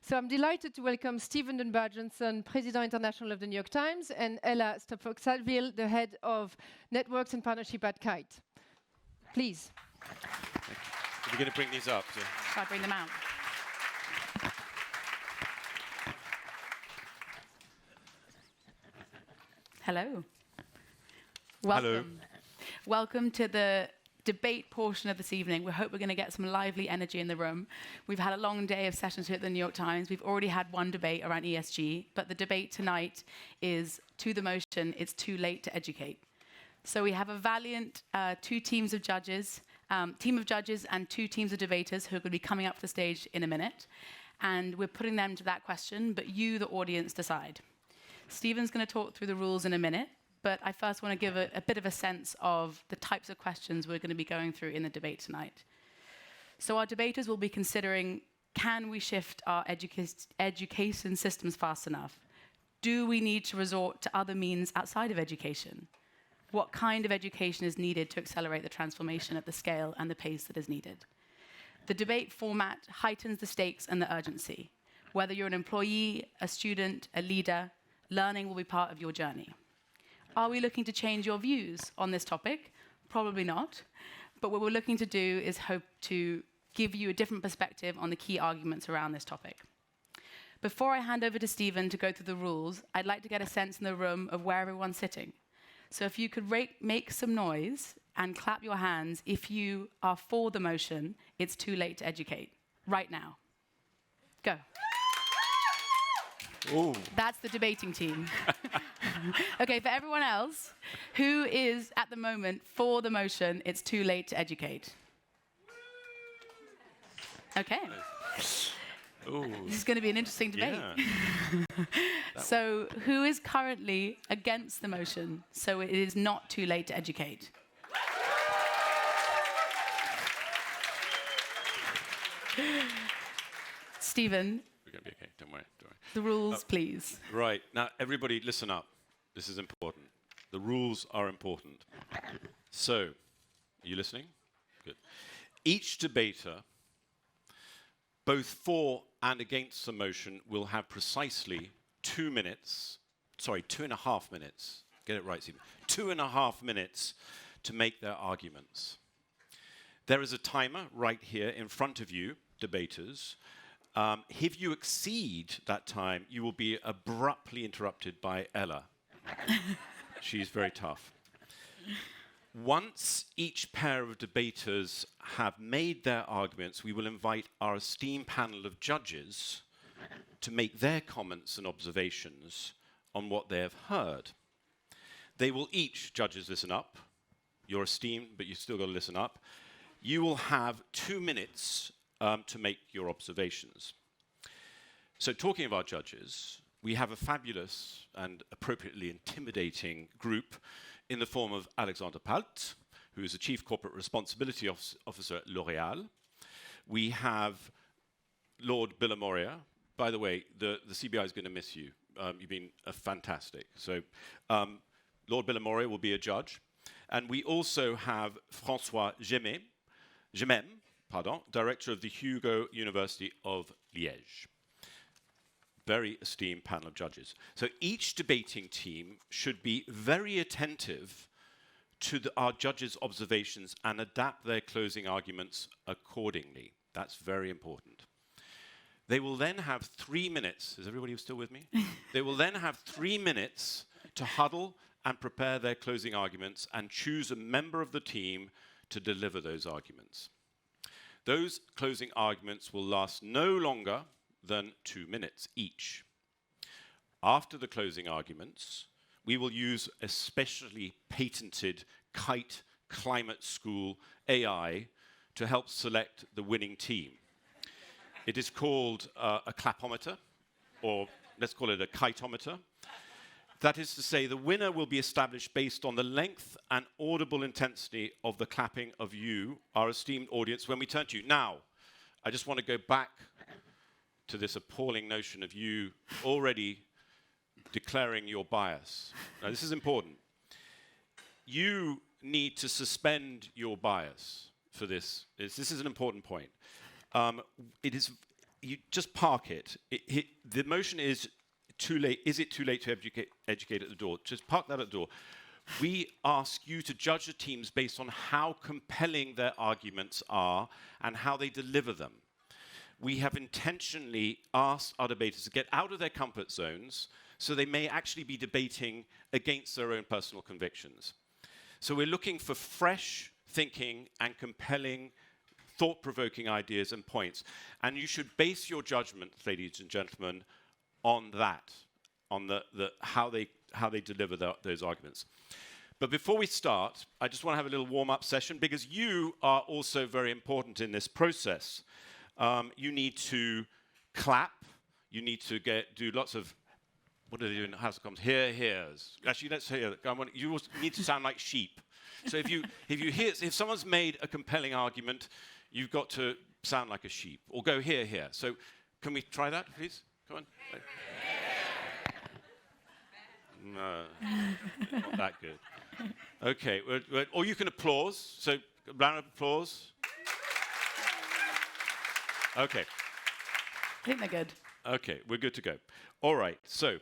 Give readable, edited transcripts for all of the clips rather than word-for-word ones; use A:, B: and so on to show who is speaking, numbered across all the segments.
A: So I'm delighted to welcome Stephen Dunbar Johnson, President International of the New York Times, and Ella Stopford-Salville, the Head of Networks and Partnership at Kite. Please.
B: We're going to bring these up. So.
C: Shall I bring them out? Hello. Welcome.
B: Hello.
C: Welcome to the debate portion of this evening. We hope we're going to get some lively energy in the room. We've had a long day of sessions here at the New York Times. We've already had one debate around ESG, but the debate tonight is to the motion, it's too late to educate. So we have a valiant two teams of judges, team of judges and two teams of debaters who are going to be coming up to the stage in a minute. And we're putting them to that question, but you, the audience, decide. Stephen's going to talk through the rules in a minute, but I first want to give a bit of a sense of the types of questions we're going to be going through in the debate tonight. So our debaters will be considering, can we shift our education systems fast enough? Do we need to resort to other means outside of education? What kind of education is needed to accelerate the transformation at the scale and the pace that is needed? The debate format heightens the stakes and the urgency. Whether you're an employee, a student, a leader, learning will be part of your journey. Are we looking to change your views on this topic? Probably not. But what we're looking to do is hope to give you a different perspective on the key arguments around this topic. Before I hand over to Stephen to go through the rules, I'd like to get a sense in the room of where everyone's sitting. So if you could make some noise and clap your hands if you are for the motion, it's too late to educate. Right now. Go.
B: Ooh.
C: That's the debating team. Okay, for everyone else, who is at the moment for the motion, it's too late to educate? Okay.
B: Ooh.
C: This is going to be an interesting debate.
B: Yeah.
C: So who is currently against the motion, so it is not too late to educate? Stephen.
B: We're going to be okay, don't worry.
C: The rules, please.
B: Right, now everybody listen up. This is important. The rules are important. So, are you listening? Good. Each debater, both for and against the motion, will have precisely 2 minutes, sorry, 2.5 minutes, get it right, Stephen, 2.5 minutes to make their arguments. There is a timer right here in front of you, debaters. If you exceed that time, you will be abruptly interrupted by Ella. She's very tough. Once each pair of debaters have made their arguments, we will invite our esteemed panel of judges to make their comments and observations on what they have heard. They will each, judges, listen up. You're esteemed, but you've still got to listen up. You will have 2 minutes to make your observations. So talking of our judges, we have a fabulous and appropriately intimidating group in the form of Alexandre Palt, who is the Chief Corporate Responsibility Officer at L'Oréal. We have Lord Bilimoria. By the way, the CBI is going to miss you. You've been fantastic. So Lord Bilimoria will be a judge. And we also have François Gemem, Director of the Hugo University of Liège. Very esteemed panel of judges. So each debating team should be very attentive to our judges' observations and adapt their closing arguments accordingly. That's very important. They will then have 3 minutes. Is everybody still with me? They will then have 3 minutes to huddle and prepare their closing arguments and choose a member of the team to deliver those arguments. Those closing arguments will last no longer than 2 minutes each. After the closing arguments, we will use a specially patented Kite Climate School AI to help select the winning team. It is called a clapometer, or let's call it a kiteometer. That is to say, the winner will be established based on the length and audible intensity of the clapping of you, our esteemed audience, when we turn to you. Now, I just want to go back to this appalling notion of you already declaring your bias. Now, this is important. You need to suspend your bias for this. This is an important point. It is you just park it. The motion is too late. Is it too late to educate at the door? Just park that at the door. We ask you to judge the teams based on how compelling their arguments are and how they deliver them. We have intentionally asked our debaters to get out of their comfort zones so they may actually be debating against their own personal convictions. So we're looking for fresh thinking and compelling, thought-provoking ideas and points. And you should base your judgment, ladies and gentlemen, on that, on how they deliver those arguments. But before we start, I just want to have a little warm-up session because you are also very important in this process. You need to clap. You need to do lots of, what do they do in House of Commons? Hears. Actually, let's hear. You also need to sound like sheep. So if someone's made a compelling argument, you've got to sound like a sheep or go here. So can we try that, please? Come on. No, not that good. Okay, or you can applause. So, round of applause. Okay.
C: I think they're good.
B: Okay, we're good to go. All right, so.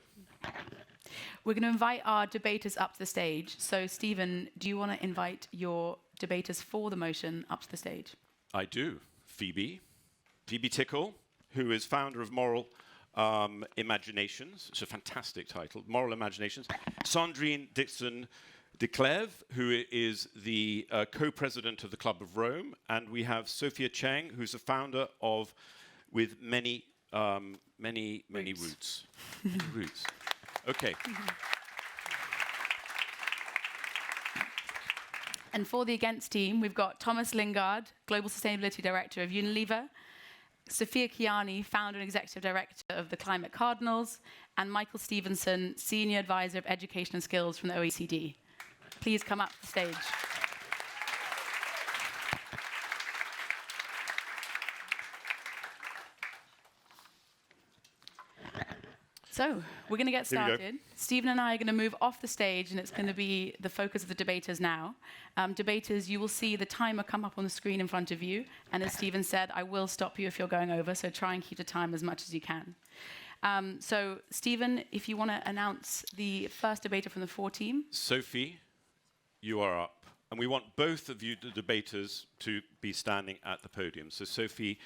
C: We're going to invite our debaters up to the stage. So, Stephen, do you want to invite your debaters for the motion up to the stage?
B: I do. Phoebe Tickle, who is founder of Moral Imaginations. It's a fantastic title, Moral Imaginations. Sandrine Dixon de Clèves, who is the co-president of the Club of Rome. And we have Sophia Cheng, who's the founder of, with many roots. Roots. Okay.
C: And for the against team, we've got Thomas Lingard, Global Sustainability Director of Unilever, Sophia Kiani, Founder and Executive Director of the Climate Cardinals, and Michael Stevenson, Senior Advisor of Education and Skills from the OECD. Please come up to the stage. So, we're going to get started. Stephen and I are going to move off the stage, and it's going to be the focus of the debaters now. Debaters, you will see the timer come up on the screen in front of you. And as Stephen said, I will stop you if you're going over, so try and keep the time as much as you can. So, Stephen, if you want to announce the first debater from the 4 team.
B: Sophie, you are up. And we want both of you, the debaters, to be standing at the podium. So, Sophie,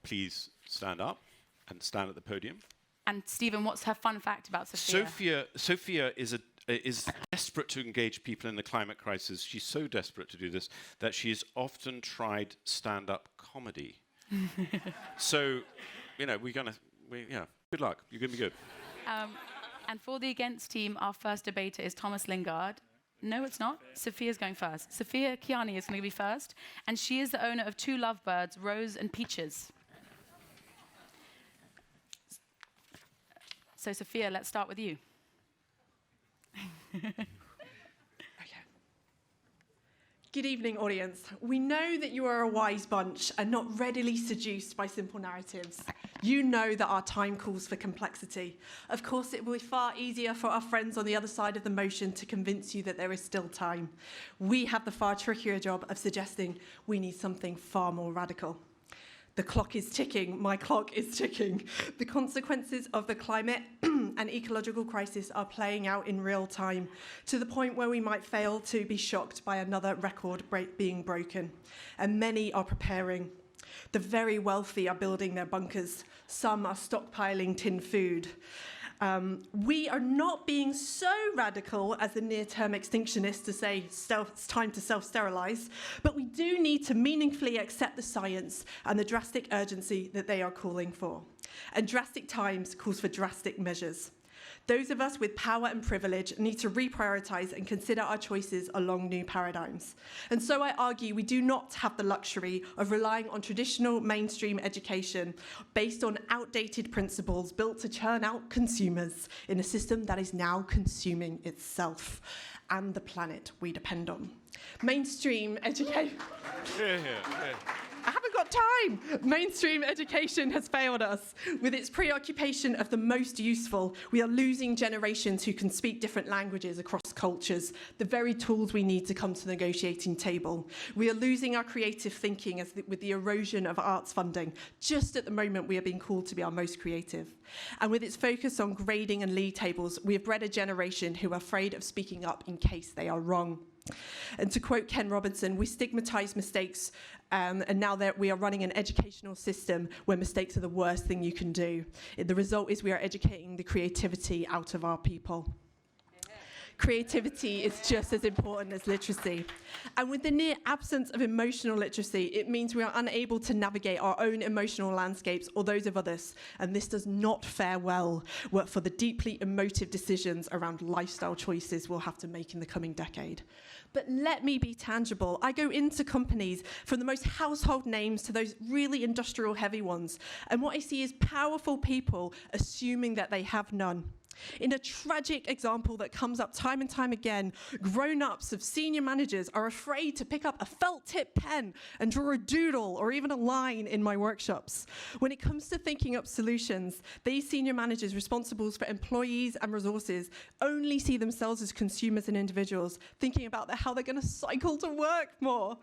B: please stand up and stand at the podium.
C: And Stephen, what's her fun fact about Sophia?
B: Sophia is desperate to engage people in the climate crisis. She's so desperate to do this that she has often tried stand-up comedy. So, good luck. You're going to be good.
C: And for the against team, our first debater is Thomas Lingard. No, it's not. Sophia's going first. Sophia Kiani is going to be first. And she is the owner of 2 lovebirds, Rose and Peaches. So, Sophia, let's start with you.
D: Okay. Good evening, audience. We know that you are a wise bunch and not readily seduced by simple narratives. You know that our time calls for complexity. Of course, it will be far easier for our friends on the other side of the motion to convince you that there is still time. We have the far trickier job of suggesting we need something far more radical. The clock is ticking. My clock is ticking. The consequences of the climate and ecological crisis are playing out in real time, to the point where we might fail to be shocked by another record being broken. And many are preparing. The very wealthy are building their bunkers. Some are stockpiling tin food. We are not being so radical as the near-term extinctionists to say it's time to self-sterilize, but we do need to meaningfully accept the science and the drastic urgency that they are calling for. And drastic times calls for drastic measures. Those of us with power and privilege need to reprioritize and consider our choices along new paradigms. And so I argue we do not have the luxury of relying on traditional mainstream education based on outdated principles built to churn out consumers in a system that is now consuming itself and the planet we depend on. Mainstream education... I haven't got time. Mainstream education has failed us. With its preoccupation of the most useful, we are losing generations who can speak different languages across cultures, the very tools we need to come to the negotiating table. We are losing our creative thinking with the erosion of arts funding, just at the moment we are being called to be our most creative. And with its focus on grading and league tables, we have bred a generation who are afraid of speaking up in case they are wrong. And to quote Ken Robinson, we stigmatize mistakes, and now that we are running an educational system where mistakes are the worst thing you can do. The result is we are educating the creativity out of our people. Creativity is just as important as literacy. And with the near absence of emotional literacy, it means we are unable to navigate our own emotional landscapes or those of others. And this does not fare well for the deeply emotive decisions around lifestyle choices we'll have to make in the coming decade. But let me be tangible. I go into companies from the most household names to those really industrial heavy ones. And what I see is powerful people assuming that they have none. In a tragic example that comes up time and time again, grown-ups of senior managers are afraid to pick up a felt tip pen and draw a doodle or even a line in my workshops. When it comes to thinking up solutions, these senior managers responsible for employees and resources only see themselves as consumers and individuals, thinking about how they're going to cycle to work more.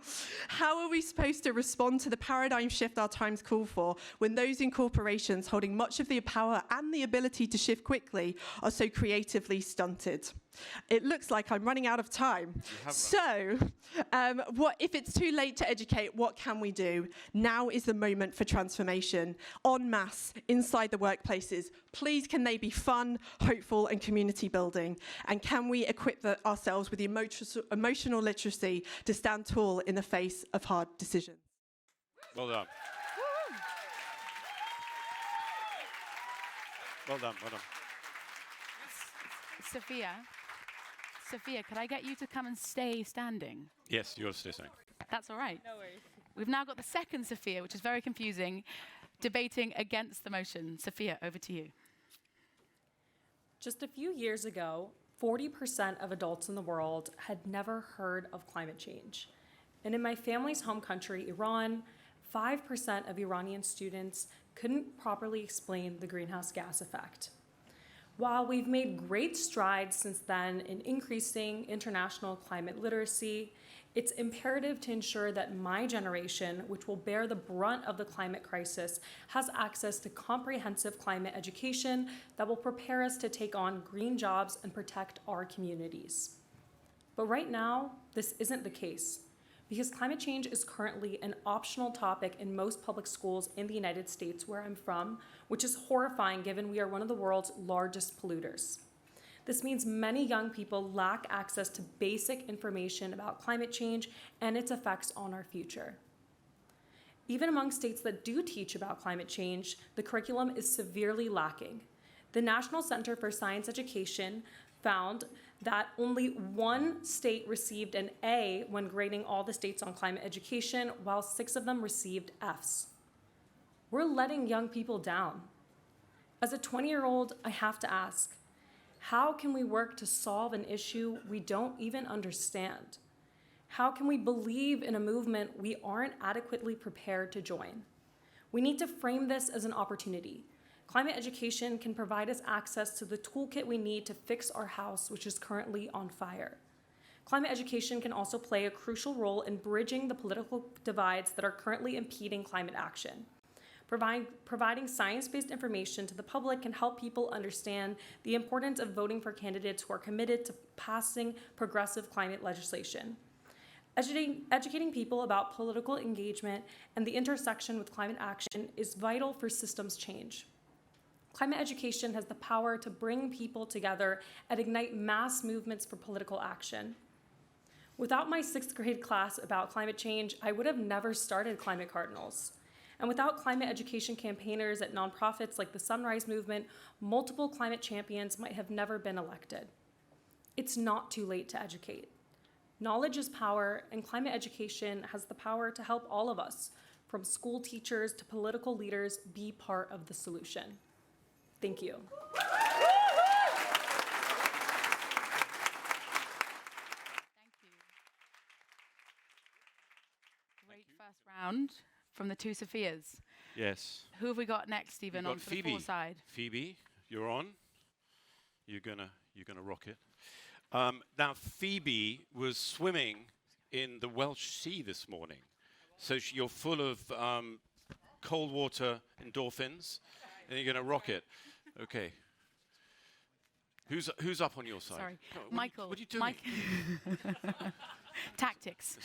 D: How are we supposed to respond to the paradigm shift our times call for when those in corporations holding much of the power and the ability to shift quickly are so creatively stunted? It looks like I'm running out of time. So, what if it's too late to educate, what can we do? Now is the moment for transformation, en masse, inside the workplaces. Please, can they be fun, hopeful, and community building? And can we equip ourselves with the emotional literacy to stand tall in the face of hard decisions?
B: Well done. Well done, well done.
C: Sophia, could I get you to come and stay standing?
B: Yes, you're still saying.
C: That's all right.
E: No worries.
C: We've now got the second Sophia, which is very confusing, debating against the motion. Sophia, over to you.
E: Just a few years ago, 40% of adults in the world had never heard of climate change. And in my family's home country, Iran, 5% of Iranian students couldn't properly explain the greenhouse gas effect. While we've made great strides since then in increasing international climate literacy, it's imperative to ensure that my generation, which will bear the brunt of the climate crisis, has access to comprehensive climate education that will prepare us to take on green jobs and protect our communities. But right now, this isn't the case, because climate change is currently an optional topic in most public schools in the United States, where I'm from, which is horrifying given we are one of the world's largest polluters. This means many young people lack access to basic information about climate change and its effects on our future. Even among states that do teach about climate change, the curriculum is severely lacking. The National Center for Science Education found that only one state received an A when grading all the states on climate education, while 6 of them received Fs. We're letting young people down. As a 20-year-old, I have to ask, how can we work to solve an issue we don't even understand? How can we believe in a movement we aren't adequately prepared to join? We need to frame this as an opportunity. Climate education can provide us access to the toolkit we need to fix our house, which is currently on fire. Climate education can also play a crucial role in bridging the political divides that are currently impeding climate action. Providing science-based information to the public can help people understand the importance of voting for candidates who are committed to passing progressive climate legislation. Educating people about political engagement and the intersection with climate action is vital for systems change. Climate education has the power to bring people together and ignite mass movements for political action. Without my 6th grade class about climate change, I would have never started Climate Cardinals. And without climate education campaigners at nonprofits like the Sunrise Movement, multiple climate champions might have never been elected. It's not too late to educate. Knowledge is power, and climate education has the power to help all of us, from school teachers to political leaders, be part of the solution. Thank you.
C: Thank you. Great first round from the two Sophias.
B: Yes.
C: Who have we got next, Stephen,
B: We've
C: on
B: got
C: for the
B: Phoebe.
C: four side?
B: Phoebe, you're on. You're gonna rock it. Now, Phoebe was swimming in the Welsh Sea this morning, so you're full of cold water endorphins, and you're gonna rock it. Okay. Who's up on your side?
C: Sorry,
B: No,
C: Michael.
B: What are you doing?
C: Tactics.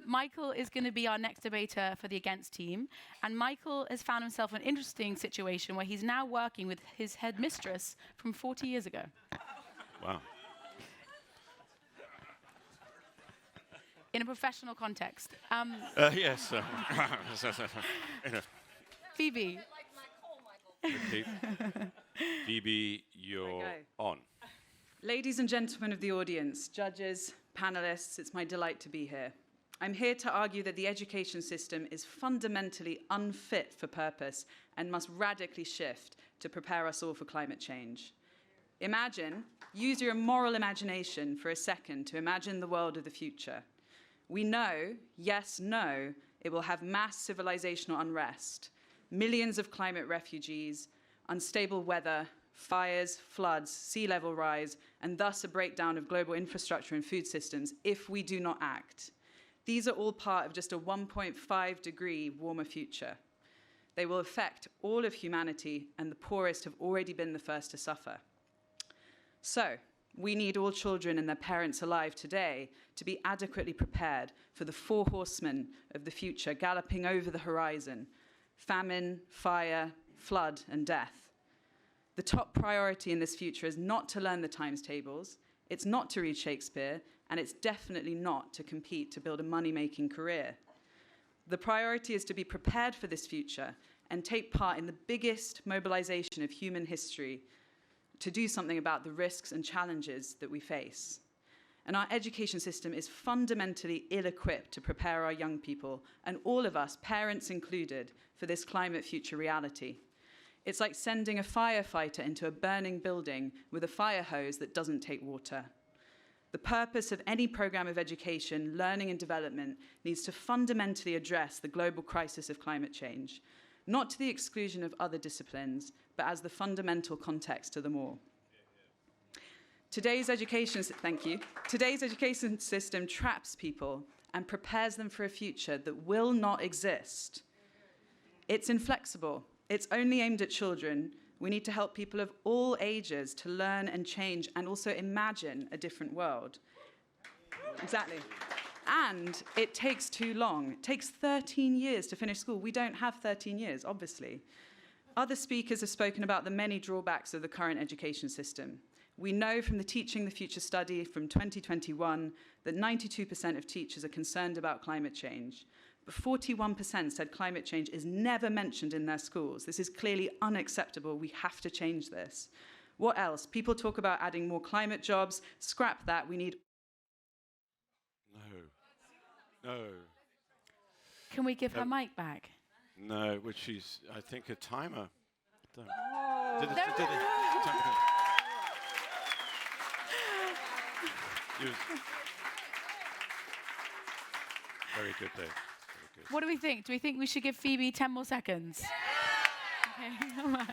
C: Michael is going to be our next debater for the Against team, and Michael has found himself in an interesting situation where he's now working with his headmistress from 40 years ago.
B: Wow.
C: In a professional context.
B: Yes.
C: Phoebe,
B: Okay. Phoebe, you're
F: go.
B: on.
F: Ladies and gentlemen of the audience, judges, panelists, it's my delight to be here. I'm here to argue that the education system is fundamentally unfit for purpose and must radically shift to prepare us all for climate change. Use your moral imagination for a second to imagine the world of the future. We know, yes, no, it will have mass civilizational unrest, millions of climate refugees, unstable weather, fires, floods, sea level rise, and thus a breakdown of global infrastructure and food systems if we do not act. These are all part of just a 1.5 degree warmer future. They will affect all of humanity, and the poorest have already been the first to suffer. So, we need all children and their parents alive today to be adequately prepared for the four horsemen of the future galloping over the horizon: famine, fire, flood, and death. The top priority in this future is not to learn the times tables, it's not to read Shakespeare, and it's definitely not to compete to build a money-making career. The priority is to be prepared for this future and take part in the biggest mobilization of human history to do something about the risks and challenges that we face. And our education system is fundamentally ill-equipped to prepare our young people, and all of us, parents included, for this climate future reality. It's like sending a firefighter into a burning building with a fire hose that doesn't take water. The purpose of any program of education, learning, and development needs to fundamentally address the global crisis of climate change, not to the exclusion of other disciplines, but as the fundamental context to them all. Today's education system traps people and prepares them for a future that will not exist. It's inflexible. It's only aimed at children. We need to help people of all ages to learn and change and also imagine a different world. Exactly. And it takes too long. It takes 13 years to finish school. We don't have 13 years, obviously. Other speakers have spoken about the many drawbacks of the current education system. We know from the Teaching the Future study from 2021 that 92% of teachers are concerned about climate change. But 41% said climate change is never mentioned in their schools. This is clearly unacceptable. We have to change this. What else? People talk about adding more climate jobs. Scrap that. We need...
B: No.
C: can we give her mic back?
B: No, which is, I think, a timer. Did it-
C: No,
B: did it-
C: no,
B: did it-
C: no.
B: time- You- Very good, Dave. Very good.
C: What do we think? Do we think we should give Phoebe 10 more seconds? Okay, come on.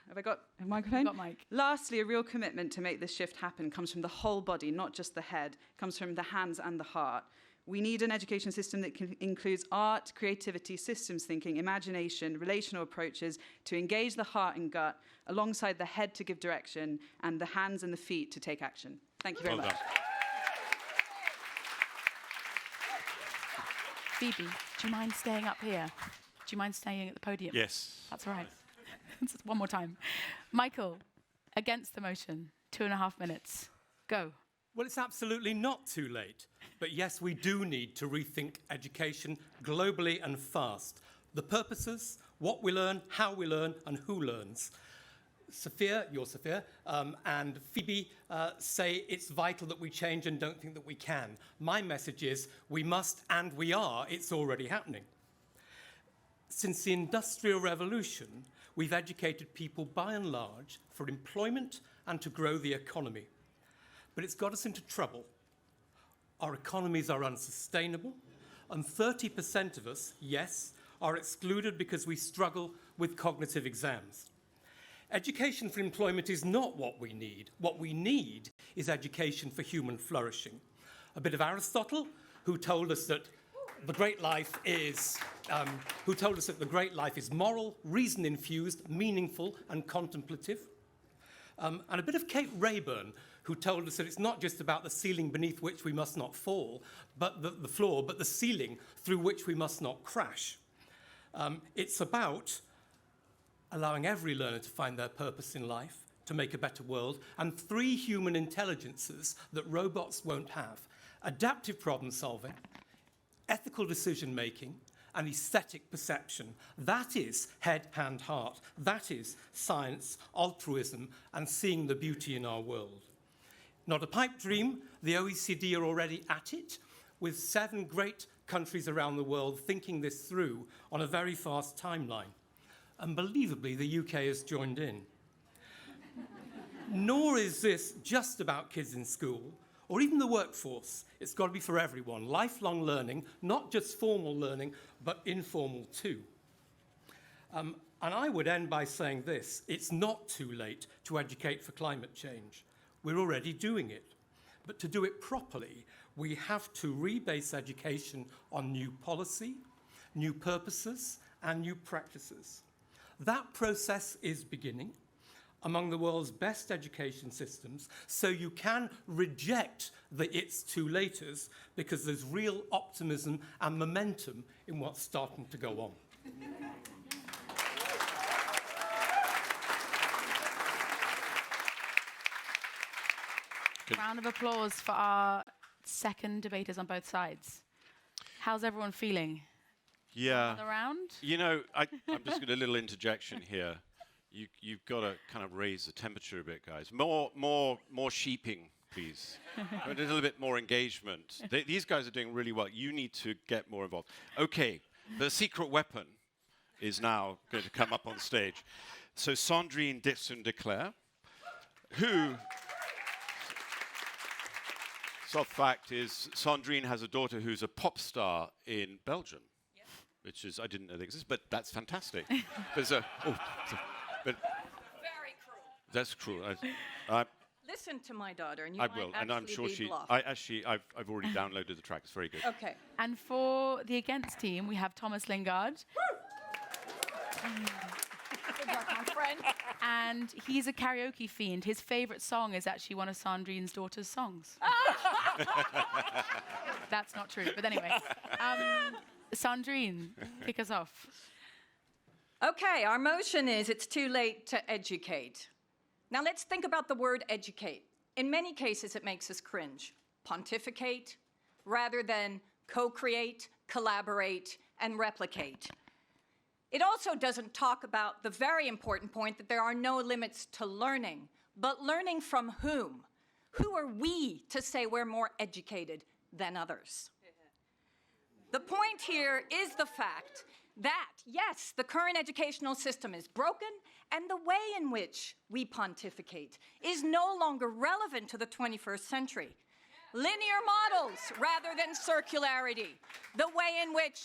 F: Have I got a microphone?
C: You've got mic.
F: Lastly, a real commitment to make this shift happen comes from the whole body, not just the head. It comes from the hands and the heart. We need an education system that includes art, creativity, systems thinking, imagination, relational approaches to engage the heart and gut, alongside the head to give direction and the hands and the feet to take action. Thank you very
B: Well
F: much.
B: done.
C: Phoebe, do you mind staying up here? Do you mind staying at the podium?
B: Yes.
C: That's all right. Just one more time. Michael, against the motion, 2.5 minutes. Go.
G: Well, it's absolutely not too late. But yes, we do need to rethink education globally and fast. The purposes, what we learn, how we learn, and who learns. Sophia, and Phoebe say it's vital that we change and don't think that we can. My message is we must and we are. It's already happening. Since the Industrial Revolution, we've educated people by and large for employment and to grow the economy. But it's got us into trouble. our economies are unsustainable, and 30% of us, yes, are excluded because we struggle with cognitive exams. Education for employment is not what we need. What we need is education for human flourishing. A bit of Aristotle, who told us that the great life is moral, reason-infused, meaningful, and contemplative. And a bit of Kate Rayburn, who told us that it's not just about the ceiling beneath which we must not fall, but the floor, but the ceiling through which we must not crash. It's about allowing every learner to find their purpose in life, to make a better world, and 3 human intelligences that robots won't have: adaptive problem solving, ethical decision making, and aesthetic perception. That is head, hand, heart. That is science, altruism, and seeing the beauty in our world. Not a pipe dream, the OECD are already at it, with 7 great countries around the world thinking this through on a very fast timeline. Unbelievably, the UK has joined in. Nor is this just about kids in school, or even the workforce. It's got to be for everyone. Lifelong learning, not just formal learning, but informal too. And I would end by saying this: it's not too late to educate for climate change. We're already doing it. But to do it properly, we have to rebase education on new policy, new purposes, and new practices. That process is beginning among the world's best education systems, so you can reject the "it's too laters" because there's real optimism and momentum in what's starting to go on.
C: Round of applause for our second debaters on both sides. How's everyone feeling?
B: Yeah.
C: Another round?
B: You know, I'm just going to a little interjection here. You've got to kind of raise the temperature a bit, guys. More sheeping, please. A little bit more engagement. These guys are doing really well. You need to get more involved. Okay, the secret weapon is now going to come up on stage. So Sandrine Dixon de Clercq, who... Soft fact is, Sandrine has a daughter who's a pop star in Belgium, which is, I didn't know that exists, but that's fantastic. But
H: Very cruel.
B: that's cruel.
H: Listen to my daughter, and you
B: I
H: might
B: will,
H: actually
B: and I'm sure
H: be
B: she.
H: bluffed.
B: I've already downloaded the track. It's very good.
H: Okay.
C: And for the against team, we have Thomas Lingard.
H: Good luck, my friend.
C: And he's a karaoke fiend. His favorite song is actually one of Sandrine's daughter's songs. That's not true, but anyway. Sandrine, kick us off.
H: Okay, our motion is it's too late to educate. Now let's think about the word educate. In many cases, it makes us cringe. Pontificate, rather than co-create, collaborate, and replicate. It also doesn't talk about the very important point that there are no limits to learning, but learning from whom? Who are we to say we're more educated than others? The point here is the fact that, yes, the current educational system is broken, and the way in which we pontificate is no longer relevant to the 21st century. Linear models rather than circularity. The way in which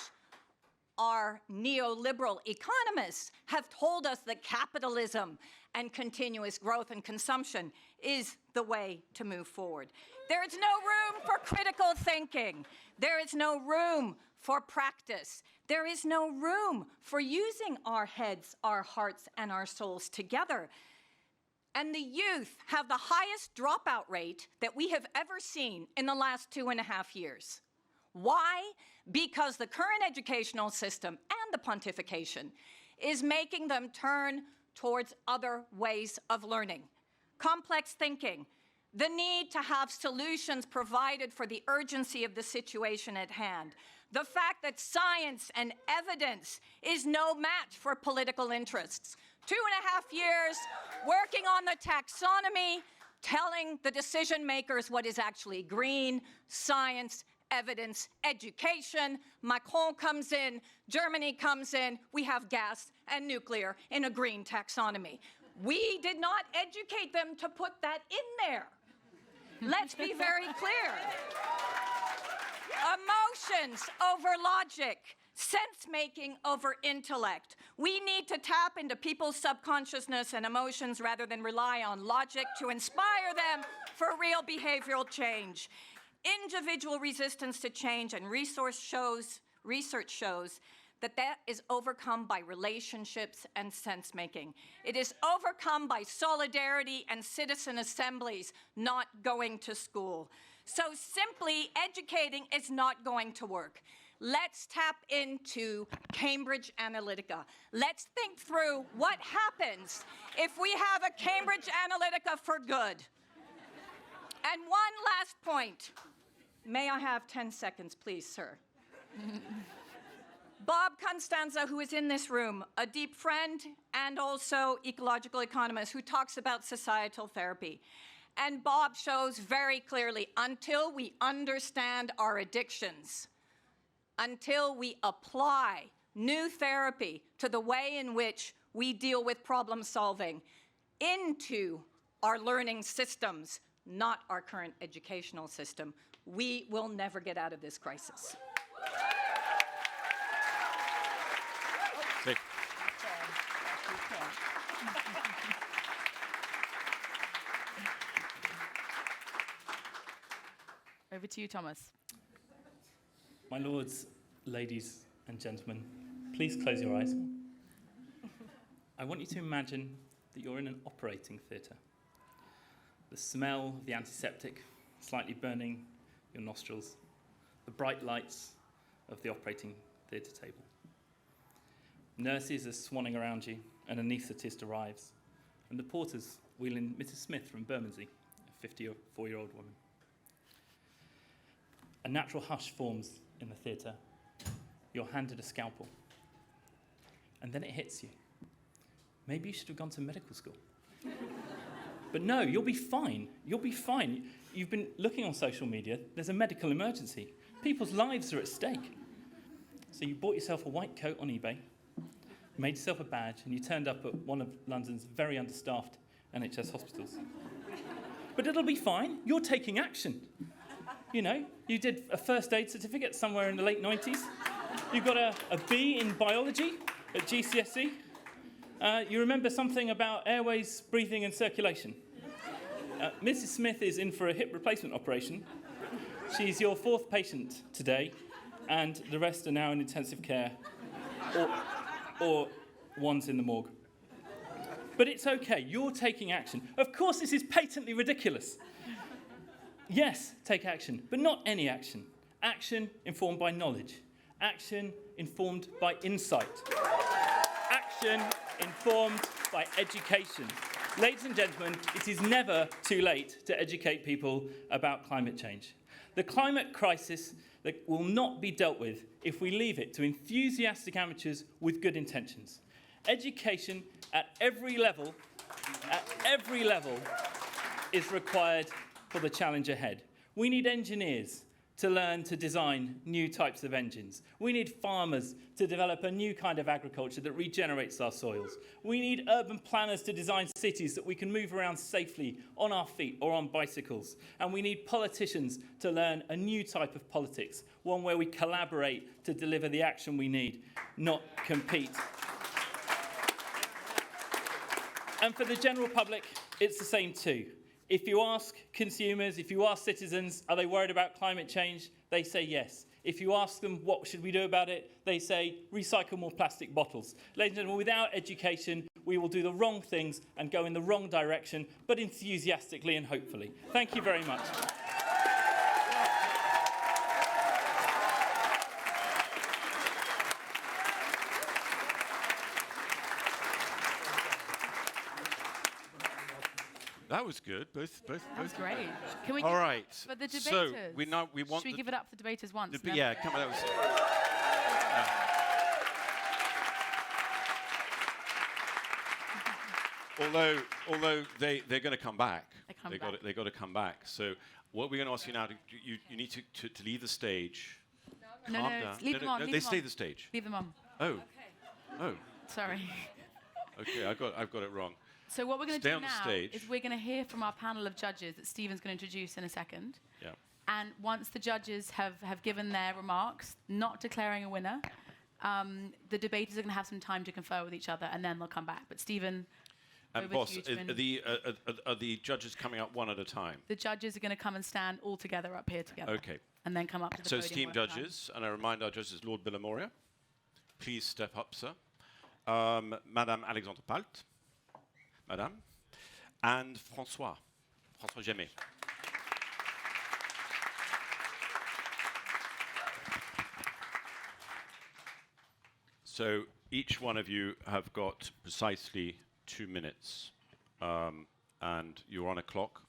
H: our neoliberal economists have told us that capitalism and continuous growth and consumption is the way to move forward. There is no room for critical thinking. There is no room for practice. There is no room for using our heads, our hearts, and our souls together. And the youth have the highest dropout rate that we have ever seen in the last 2.5 years. Why? Because the current educational system and the pontification is making them turn towards other ways of learning. Complex thinking, the need to have solutions provided for the urgency of the situation at hand, the fact that science and evidence is no match for political interests. 2.5 years working on the taxonomy, telling the decision makers what is actually green, science, evidence, education. Macron comes in, Germany comes in, we have gas and nuclear in a green taxonomy. We did not educate them to put that in there. Let's be very clear. Emotions over logic. Sense-making over intellect. We need to tap into people's subconsciousness and emotions rather than rely on logic to inspire them for real behavioral change. Individual resistance to change and research shows that is overcome by relationships and sense-making. It is overcome by solidarity and citizen assemblies, not going to school. So simply educating is not going to work. Let's tap into Cambridge Analytica. Let's think through what happens if we have a Cambridge Analytica for good. And one last point. May I have 10 seconds, please, sir? Bob Constanza, who is in this room, a deep friend and also ecological economist who talks about societal therapy. And Bob shows very clearly, until we understand our addictions, until we apply new therapy to the way in which we deal with problem solving into our learning systems, not our current educational system, we will never get out of this crisis.
C: Over to you, Thomas.
I: My lords, ladies and gentlemen, please close your eyes. I want you to imagine that you're in an operating theatre. The smell of the antiseptic slightly burning your nostrils, the bright lights of the operating theatre table. Nurses are swanning around you, an anaesthetist arrives, and the porters wheel in Mrs. Smith from Bermondsey, a 54-year-old woman. A natural hush forms in the theatre. You're handed a scalpel. And then it hits you. Maybe you should have gone to medical school. But no, you'll be fine. You'll be fine. You've been looking on social media. There's a medical emergency. People's lives are at stake. So you bought yourself a white coat on eBay, made yourself a badge, and you turned up at one of London's very understaffed NHS hospitals. But it'll be fine. You're taking action. You know, you did a first aid certificate somewhere in the late 90s. You got a B in biology at GCSE. You remember something about airways, breathing and circulation. Mrs. Smith is in for a hip replacement operation. She's your fourth patient today, and the rest are now in intensive care, or one's in the morgue. But it's okay, you're taking action. Of course, this is patently ridiculous. Yes, take action, but not any action. Action informed by knowledge. Action informed by insight. Action informed by education. Ladies and gentlemen, it is never too late to educate people about climate change. The climate crisis that will not be dealt with if we leave it to enthusiastic amateurs with good intentions. Education at every level is required for the challenge ahead. We need engineers to learn to design new types of engines. We need farmers to develop a new kind of agriculture that regenerates our soils. We need urban planners to design cities that we can move around safely on our feet or on bicycles. And we need politicians to learn a new type of politics, one where we collaborate to deliver the action we need, not compete. And for the general public, it's the same too. If you ask consumers, if you ask citizens, are they worried about climate change? They say yes. If you ask them, what should we do about it? They say, recycle more plastic bottles. Ladies and gentlemen, without education, we will do the wrong things and go in the wrong direction, but enthusiastically and hopefully. Thank you very much.
B: That was good. Both.
C: That was great. Can we
B: All right.
C: For the debaters.
B: So we want.
C: Should we give it up for debaters once?
B: Yeah, come on. That was. Yeah. Although they're going to come back. They got to come back. So what we're going to ask you now, you need to leave the stage.
C: No,
B: Calm down.
C: leave them on.
B: They stay the stage.
C: Leave them on.
B: Oh. Okay. Oh.
C: Sorry.
B: Okay, I've got it wrong.
C: So what we're going to do
B: on the
C: now
B: stage.
C: is we're going to hear from our panel of judges that Stephen's going to introduce in a second.
B: Yeah.
C: And once the judges have given their remarks, not declaring a winner, the debaters are going to have some time to confer with each other, and then they'll come back. But Stephen,
B: And
C: over
B: boss,
C: to you to
B: are the judges coming up one at a time?
C: the judges are going to come and stand all together up here together.
B: Okay.
C: And then come up to the
B: So
C: podium.
B: esteemed
C: one at a time.
B: judges, and I remind our judges, Lord Villamoria, please step up, sir. Madame Alexandre Palt, Madame, and François Gemmet. So each one of you have got precisely 2 minutes, and you're on a clock,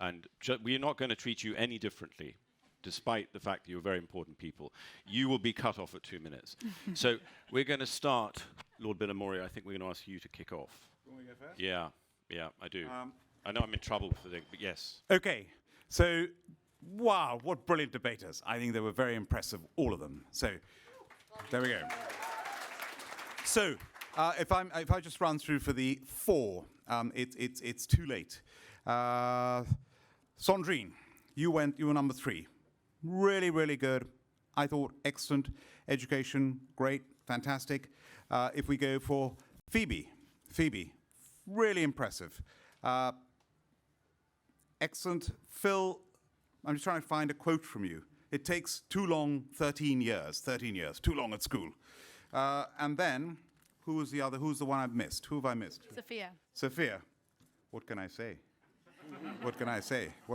B: and we're not going to treat you any differently, despite the fact that you're very important people. You will be cut off at 2 minutes. So we're going to start, Lord Villamoria, I think we're going to ask you to kick off.
J: You want me to go first?
B: Yeah, I do. I know I'm in trouble for the, but yes.
J: Okay, so, wow, what brilliant debaters. I think they were very impressive, all of them. So, there we go. So, if I just run through for the 4, it's too late. Sandrine, you were number 3. Really, really good. I thought excellent. Education, great, fantastic. If we go for Phoebe, really impressive. Excellent. Phil, I'm just trying to find a quote from you. It takes too long, 13 years, too long at school. And then, who's the one I've missed? Who have I missed? Sophia. What can I say? What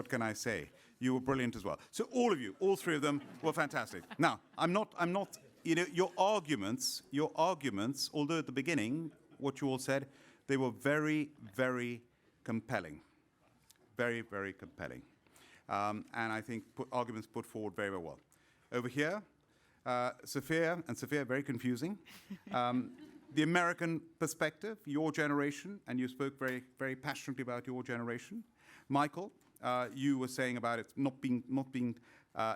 J: can I say? You were brilliant as well. So all of you, all 3 of them were fantastic. Now, I'm not, your arguments, although at the beginning, what you all said, they were very, very compelling. Very, very compelling. And I think arguments put forward very, very well. Over here, Sophia, very confusing. The American perspective, your generation, and you spoke very, very passionately about your generation. Michael, you were saying about it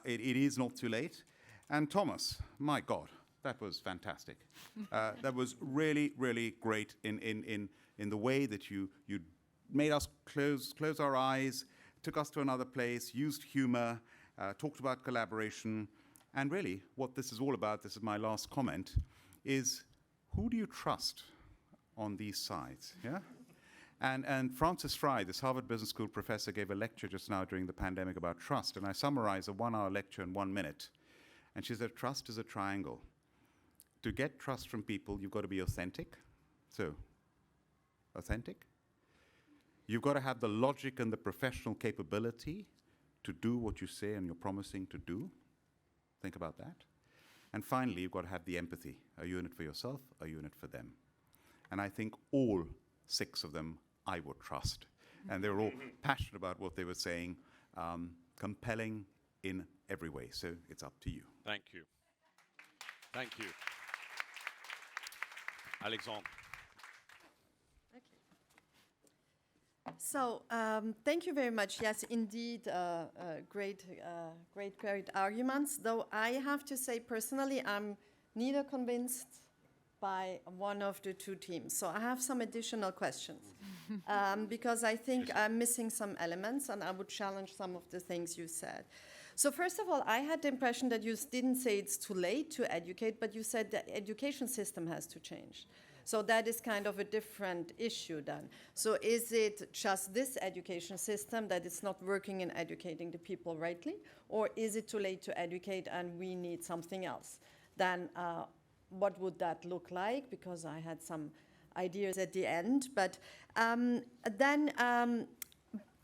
J: it is not too late. And Thomas, my God, that was fantastic. That was really, really great in the way that you made us close our eyes, took us to another place, used humor, talked about collaboration. And really, what this is all about, this is my last comment, is who do you trust on these sides? Yeah? And Frances Frye, this Harvard Business School professor, gave a lecture just now during the pandemic about trust. And I summarized a 1-hour lecture in 1 minute. And she said, trust is a triangle. To get trust from people, you've got to be authentic. So, authentic. You've got to have the logic and the professional capability to do what you say and you're promising to do. Think about that. And finally, you've got to have the empathy. Are you in it for yourself? Are you in it for them? And I think all 6 of them I would trust. And they were all passionate about what they were saying, compelling in every way. So it's up to you.
B: Thank you. Alexandre.
K: So, thank you very much. Yes, indeed, great arguments. Though I have to say personally, I'm neither convinced by one of the 2 teams. So I have some additional questions because I think I'm missing some elements, and I would challenge some of the things you said. So first of all, I had the impression that you didn't say it's too late to educate, but you said the education system has to change. So that is kind of a different issue then. So is it just this education system that is not working in educating the people rightly? Or is it too late to educate and we need something else? Then what would that look like? Because I had some ideas at the end. But then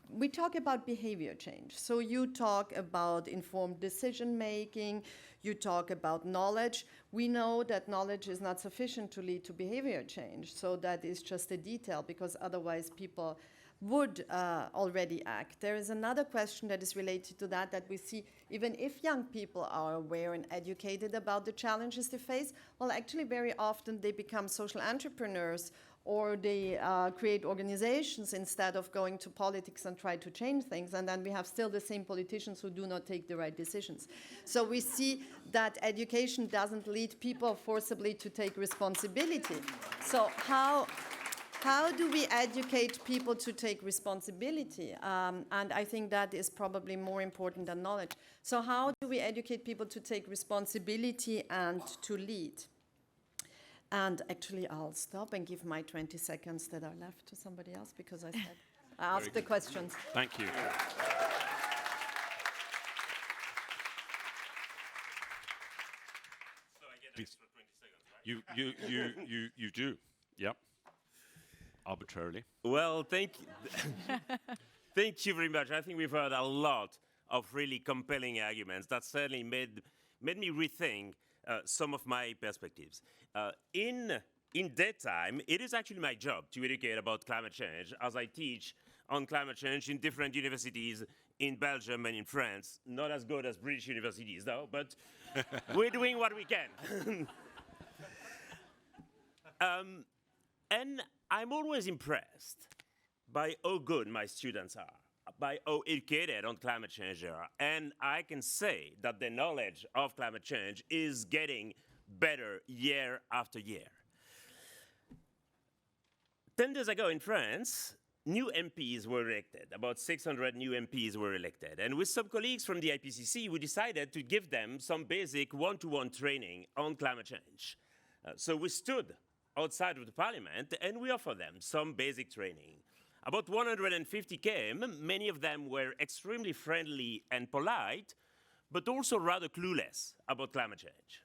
K: we talk about behavior change. So you talk about informed decision making, you talk about knowledge. We know that knowledge is not sufficient to lead to behavior change. So that is just a detail, because otherwise people would already act. There is another question that is related to that we see even if young people are aware and educated about the challenges they face, well, actually very often they become social entrepreneurs, or they create organizations instead of going to politics and try to change things. And then we have still the same politicians who do not take the right decisions. So we see that education doesn't lead people forcibly to take responsibility. So how how do we educate people to take responsibility? And I think that is probably more important than knowledge. So how do we educate people to take responsibility and to lead? And actually, I'll stop and give my 20 seconds that are left to somebody else, because I said I asked the questions.
B: Thank you. You do. Yep. Arbitrarily.
L: Well, thank you very much. I think we've heard a lot of really compelling arguments that certainly made me rethink some of my perspectives. In daytime, it is actually my job to educate about climate change, as I teach on climate change in different universities in Belgium and in France. Not as good as British universities, though, but we're doing what we can. And I'm always impressed by how good my students are, by how educated on climate change they are. And I can say that their knowledge of climate change is getting better year after year. 10 days ago in France, new MPs were elected. About 600 new MPs were elected. And with some colleagues from the IPCC, we decided to give them some basic one-to-one training on climate change. So we stood outside of the parliament and we offered them some basic training. About 150 came. Many of them were extremely friendly and polite, but also rather clueless about climate change.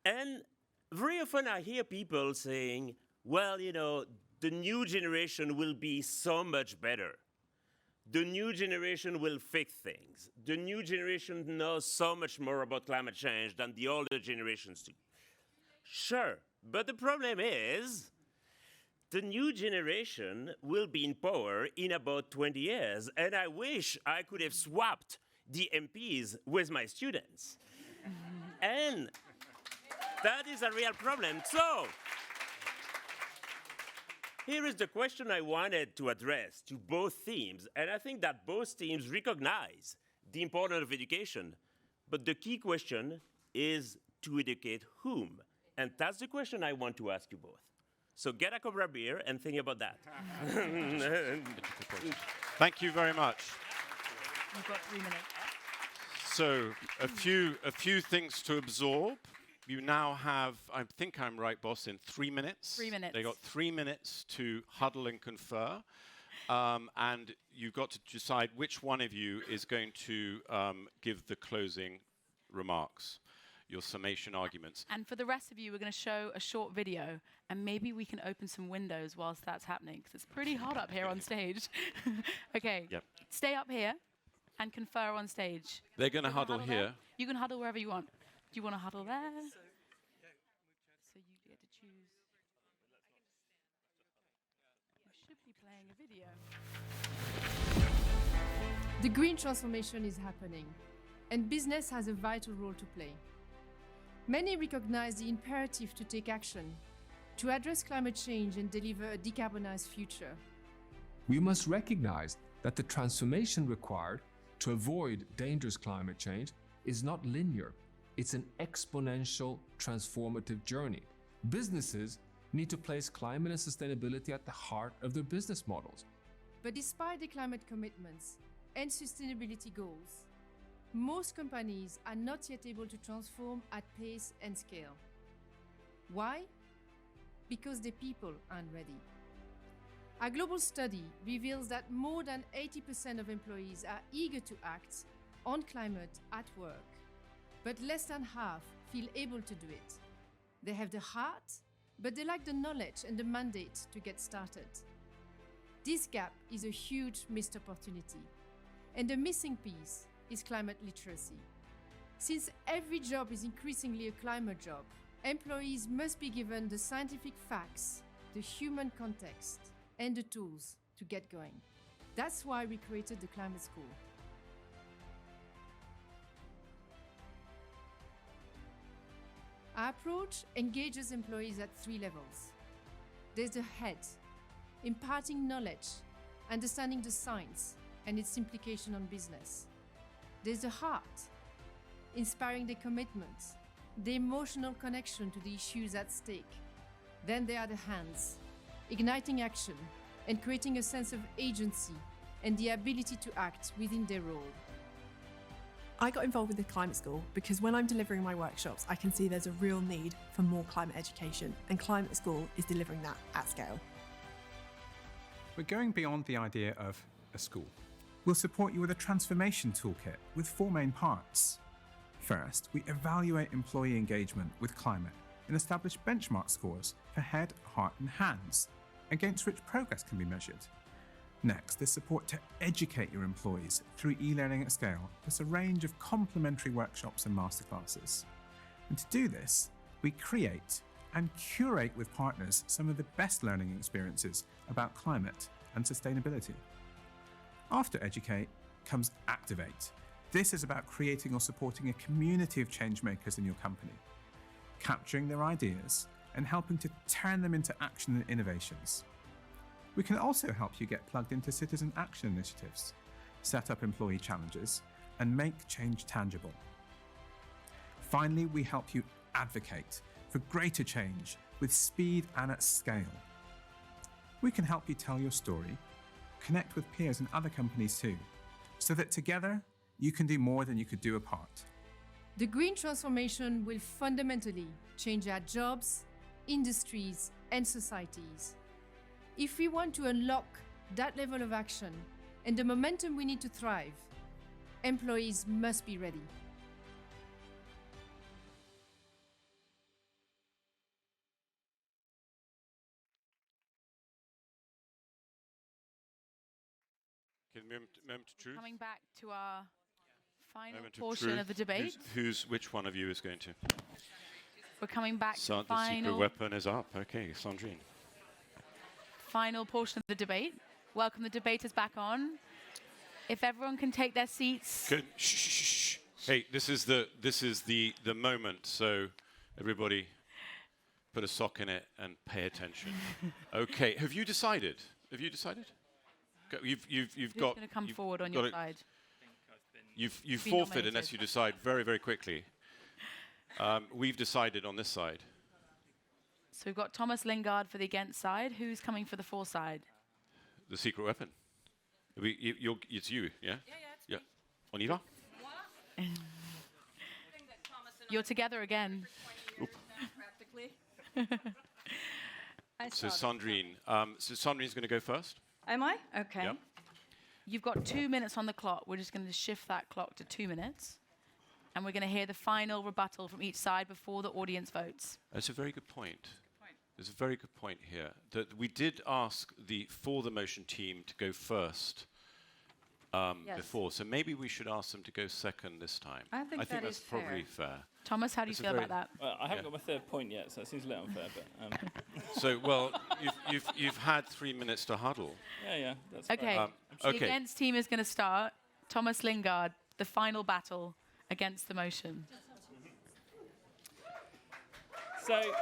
L: And very often I hear people saying, well, you know, the new generation will be so much better. The new generation will fix things. The new generation knows so much more about climate change than the older generations do. Sure, but the problem is the new generation will be in power in about 20 years, and I wish I could have swapped the MPs with my students. And that is a real problem. So here is the question I wanted to address to both teams, and I think that both teams recognize the importance of education, but the key question is to educate whom? And that's the question I want to ask you both. So get a Cobra beer and think about that.
B: Thank you very much.
C: You've got 3 minutes.
B: So a few things to absorb. You now have, I think I'm right, boss, in 3 minutes.
C: 3 minutes.
B: They got 3 minutes to huddle and confer. And you've got to decide which one of you is going to give the closing remarks, your summation arguments.
C: And for the rest of you, we're going to show a short video, and maybe we can open some windows whilst that's happening, because it's pretty hot up here on stage. Okay,
B: Yep.
C: Stay up here and confer on stage.
B: They're going to huddle here.
C: There. You can huddle wherever you want. Do you want to huddle there? So you get to choose. You should be playing a video.
A: The green transformation is happening, and business has a vital role to play. Many recognize the imperative to take action, to address climate change and deliver a decarbonized future.
M: We must recognize that the transformation required to avoid dangerous climate change is not linear. It's an exponential, transformative journey. Businesses need to place climate and sustainability at the heart of their business models.
A: But despite the climate commitments and sustainability goals, most companies are not yet able to transform at pace and scale. Why? Because the people aren't ready. A global study reveals that more than 80% of employees are eager to act on climate at work, but less than half feel able to do it. They have the heart, but they lack the knowledge and the mandate to get started. This gap is a huge missed opportunity, and the missing piece is climate literacy. Since every job is increasingly a climate job, employees must be given the scientific facts, the human context, and the tools to get going. That's why we created the Climate School. Our approach engages employees at 3 levels. There's the head, imparting knowledge, understanding the science and its implication on business. There's the heart, inspiring the commitment, the emotional connection to the issues at stake. Then there are the hands, igniting action, and creating a sense of agency and the ability to act within their role.
N: I got involved with the Climate School because when I'm delivering my workshops, I can see there's a real need for more climate education, and Climate School is delivering that at scale.
O: We're going beyond the idea of a school. We'll support you with a transformation toolkit with 4 main parts. First, we evaluate employee engagement with climate and establish benchmark scores for head, heart, and hands, against which progress can be measured. Next, there's support to educate your employees through e-learning at scale, plus a range of complementary workshops and masterclasses. And to do this, we create and curate with partners some of the best learning experiences about climate and sustainability. After Educate comes Activate. This is about creating or supporting a community of change makers in your company, capturing their ideas and helping to turn them into action and innovations. We can also help you get plugged into citizen action initiatives, set up employee challenges, and make change tangible. Finally, we help you advocate for greater change with speed and at scale. We can help you tell your story, connect with peers and other companies too, so that together you can do more than you could do apart.
A: The green transformation will fundamentally change our jobs, industries, and societies. If we want to unlock that level of action and the momentum we need to thrive, employees must be ready.
B: Moment of truth.
C: Coming back to our final
B: Moment
C: portion
B: truth.
C: of the debate.
B: Which one of you is going to?
C: We're coming back to the
B: The secret
C: final,
B: weapon is up. Okay, Sandrine.
C: final portion of the debate. Welcome the debaters back on. If everyone can take their seats.
B: Good. Shh, shh, shh. Hey, this is the moment. So, everybody, put a sock in it and pay attention. Okay. Have you decided? You've
C: Who's
B: got.
C: going to come
B: you've
C: forward on
B: got
C: your
B: it.
C: side?
B: You've
C: been
B: forfeit
C: nominated.
B: unless you decide very, very quickly. We've decided on this side.
C: So we've got Thomas Lingard for the against side. Who's coming for the for side?
B: The secret weapon. It's you, yeah? Yeah. On y va?
C: You're together again.
B: So Sandrine, Sandrine's going to go first.
H: Am I? Okay.
B: Yep.
C: You've got 2 minutes on the clock. We're just going to shift that clock to 2 minutes. And we're going to hear the final rebuttal from each side before the audience votes.
B: That's a very good point. There's a very good point here. That we did ask for the motion team to go first
H: Yes.
B: before, so maybe we should ask them to go second this time.
H: I think that
B: that's
H: is
B: probably fair.
C: Thomas, how do you
B: It's a
C: feel
B: very-
C: about that?
I: Well, I haven't got my third point yet, so it seems a little unfair. But
B: So, well, you've had 3 minutes to huddle.
I: yeah, that's
C: Okay.
I: fine.
C: The
B: Okay.
C: against team is going to start. Thomas Lingard, the final battle against the motion.
I: So,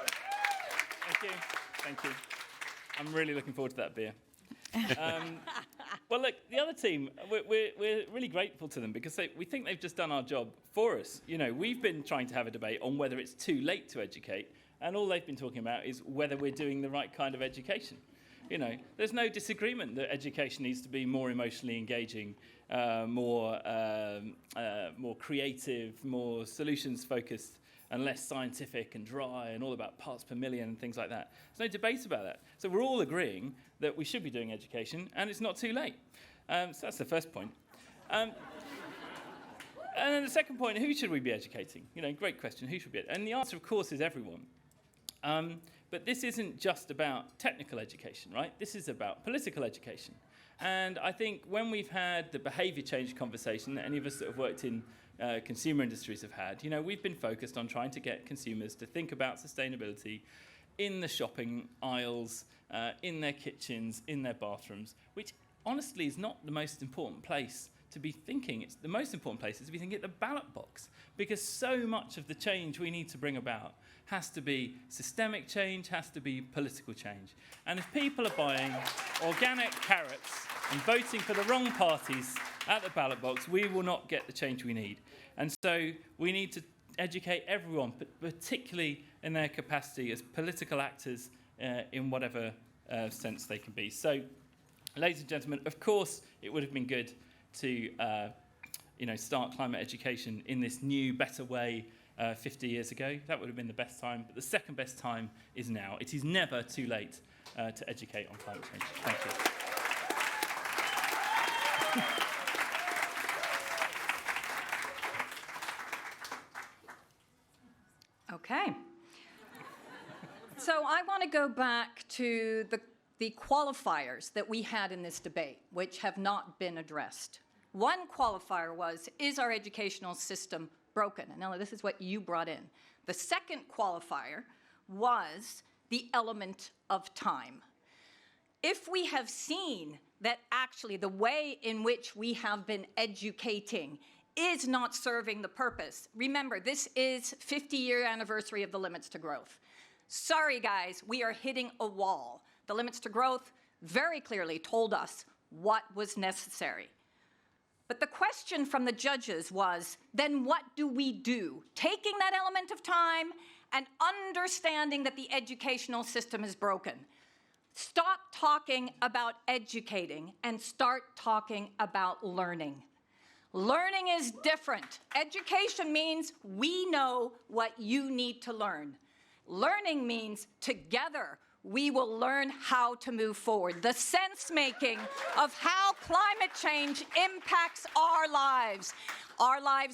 I: thank you. I'm really looking forward to that beer. Well, look, the other team, we're really grateful to them because we think they've just done our job for us. You know, we've been trying to have a debate on whether it's too late to educate, and all they've been talking about is whether we're doing the right kind of education. You know, there's no disagreement that education needs to be more emotionally engaging, more creative, more solutions-focused, and less scientific and dry and all about parts per million and things like that. There's no debate about that. So we're all agreeing that we should be doing education and it's not too late. So that's the first point. And then the second point, who should we be educating? You know, great question, who should be? And the answer, of course, is everyone. But this isn't just about technical education, right? This is about political education. And I think when we've had the behaviour change conversation that any of us that have worked in consumer industries have had, you know, we've been focused on trying to get consumers to think about sustainability in the shopping aisles, in their kitchens, in their bathrooms, which honestly is not the most important place to be thinking. It's the most important place is to be thinking at the ballot box, because so much of the change we need to bring about has to be systemic change, has to be political change. And if people are buying organic carrots and voting for the wrong parties at the ballot box, we will not get the change we need. And so we need to educate everyone, but particularly in their capacity as political actors in whatever sense they can be. So, ladies and gentlemen, of course, it would have been good to start climate education in this new, better way 50 years ago. That would have been the best time. But the second best time is now. It is never too late to educate on climate change. Thank you.
H: Okay. So I want to go back to the qualifiers that we had in this debate, which have not been addressed. One qualifier was, is our educational system broken? And Ella, this is what you brought in. The second qualifier was the element of time. If we have seen that actually the way in which we have been educating is not serving the purpose. Remember, this is 50-year anniversary of the Limits to Growth. Sorry, guys, we are hitting a wall. The Limits to Growth very clearly told us what was necessary. But the question from the judges was, then what do we do? Taking that element of time and understanding that the educational system is broken. Stop talking about educating and start talking about learning. Learning is different. Education means we know what you need to learn. Learning means together we will learn how to move forward. The sense-making of how climate change impacts our lives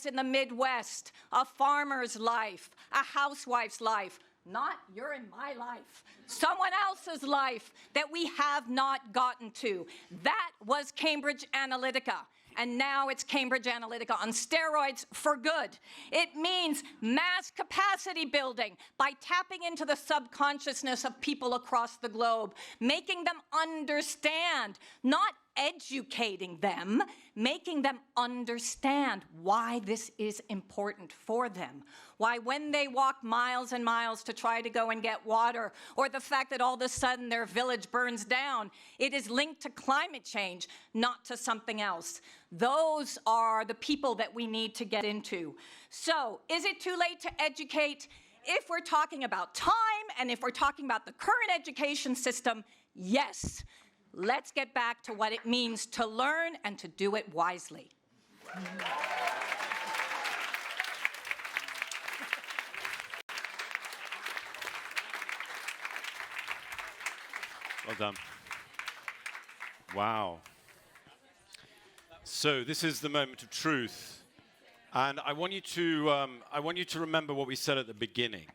H: in the Midwest, a farmer's life, a housewife's life, not you're in my life, someone else's life that we have not gotten to. That was Cambridge Analytica. And now it's Cambridge Analytica on steroids for good. It means mass capacity building by tapping into the subconsciousness of people across the globe, making them understand, not educating them, making them understand why this is important for them. Why when they walk miles and miles to try to go and get water, or the fact that all of a sudden their village burns down, it is linked to climate change, not to something else. Those are the people that we need to get into. So, is it too late to educate? If we're talking about time, and if we're talking about the current education system, yes. Let's get back to what it means to learn and to do it wisely.
B: Well done. Wow. So this is the moment of truth, and I want you to remember what we said at the beginning.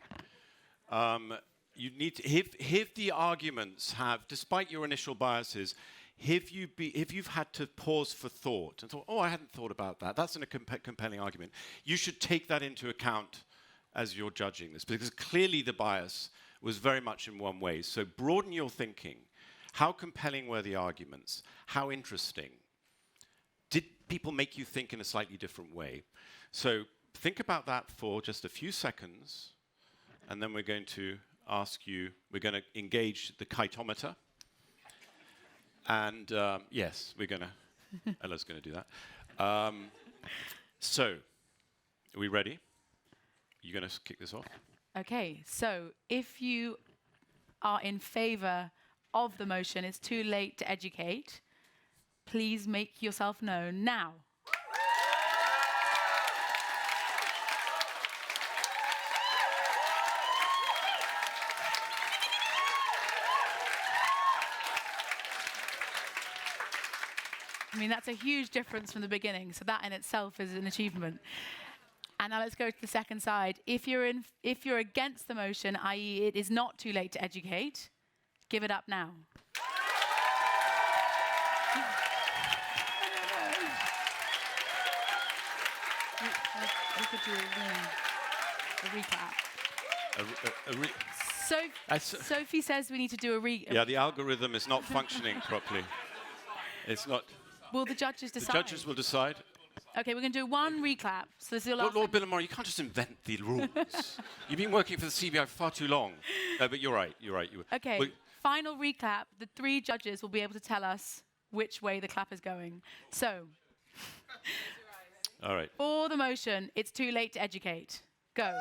B: You need to, if the arguments have, despite your initial biases, if you've had to pause for thought and thought, oh, I hadn't thought about that, that's a compelling argument, you should take that into account as you're judging this, because clearly the bias was very much in one way. So broaden your thinking. How compelling were the arguments? How interesting? Did people make you think in a slightly different way? So think about that for just a few seconds, and then we're going to ask you, we're going to engage the kitometer. And yes, we're going to, Ella's going to do that. So, are we ready? You're going to kick this off?
C: Okay, so if you are in favor of the motion, it's too late to educate, please make yourself known now. I mean, that's a huge difference from the beginning, so that in itself is an achievement. And now let's go to the second side. If you're against the motion, i.e. it is not too late to educate, give it up now. We could do a recap. Sophie says we need to do a recap.
B: Yeah, the algorithm is not functioning properly. It's not.
C: Will the judges decide?
B: The judges will decide.
C: Okay, we're going to do one recap. So this is the last.
B: Lord Billimore, you can't just invent the rules. You've been working for the CBI for far too long. But you're right. You're right.
C: Okay. Final recap. The three judges will be able to tell us which way the clap is going. So.
B: All right.
C: For the motion, it's too late to educate. Go.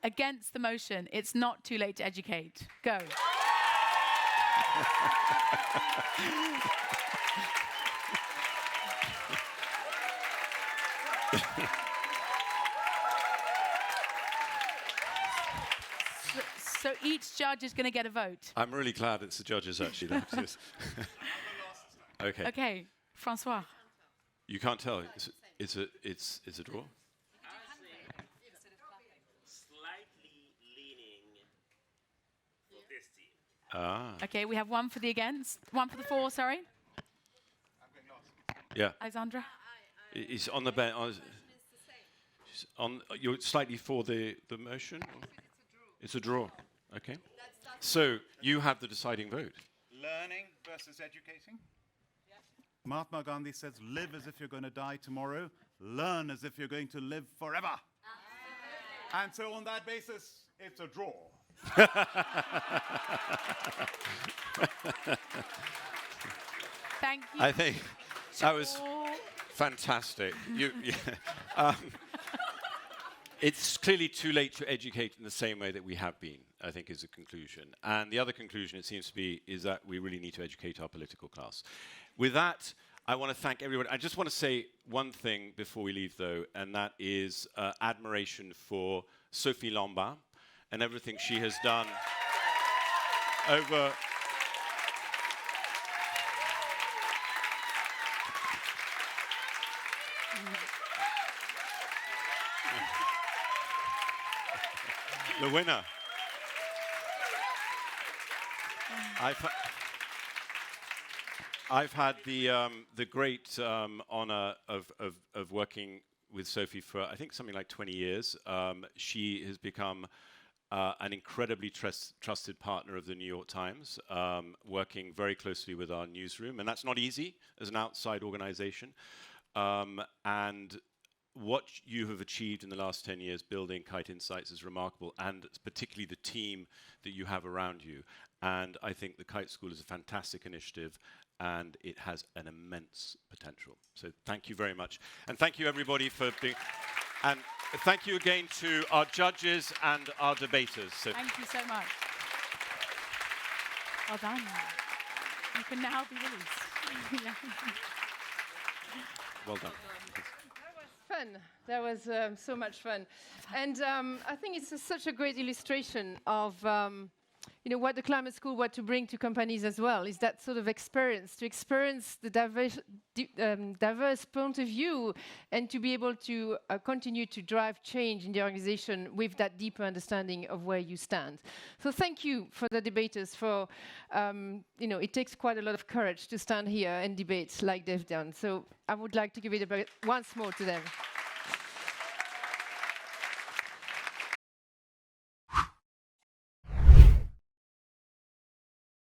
C: against the motion, it's not too late to educate. Go. So each judge is going to get a vote.
B: I'm really glad it's the judges actually that exist. Okay.
C: Okay, Francois.
B: You can't tell. It's a draw.
L: Slightly leaning for this team.
B: Ah.
C: Okay, we have one for the against, one for the for, sorry.
B: Yeah.
C: Alexandra?
B: It's on the bench. You're slightly for the motion? It's a draw. Okay. So you have the deciding vote.
J: Learning versus educating? Mahatma Gandhi says, live as if you're going to die tomorrow, learn as if you're going to live forever. And so on that basis, it's a draw.
C: Thank you.
B: I think that was fantastic. It's clearly too late to educate in the same way that we have been, I think, is the conclusion. And the other conclusion, it seems to be, is that we really need to educate our political class. With that, I want to thank everyone. I just want to say one thing before we leave, though, and that is admiration for Sophie Lombard and everything she has done over... The winner. I've had the great honor of working with Sophie for, I think, something like 20 years. She has become an incredibly trusted partner of the New York Times, working very closely with our newsroom. And that's not easy as an outside organization. And what you have achieved in the last 10 years building Kite Insights is remarkable, and particularly the team that you have around you. And I think the Kite School is a fantastic initiative, and it has an immense potential. So thank you very much. And thank you, everybody, for being... And thank you again to our judges and our debaters. So
C: thank you so much. Well done. You can now be released. Yeah.
B: Well done.
A: Fun. That was so much fun. And I think it's such a great illustration of what the climate school want to bring to companies as well, is that sort of experience, to experience the diverse point of view and to be able to continue to drive change in the organization with that deeper understanding of where you stand. So thank you for the debaters for, it takes quite a lot of courage to stand here and debate like they've done. So I would like to give it a once more to them.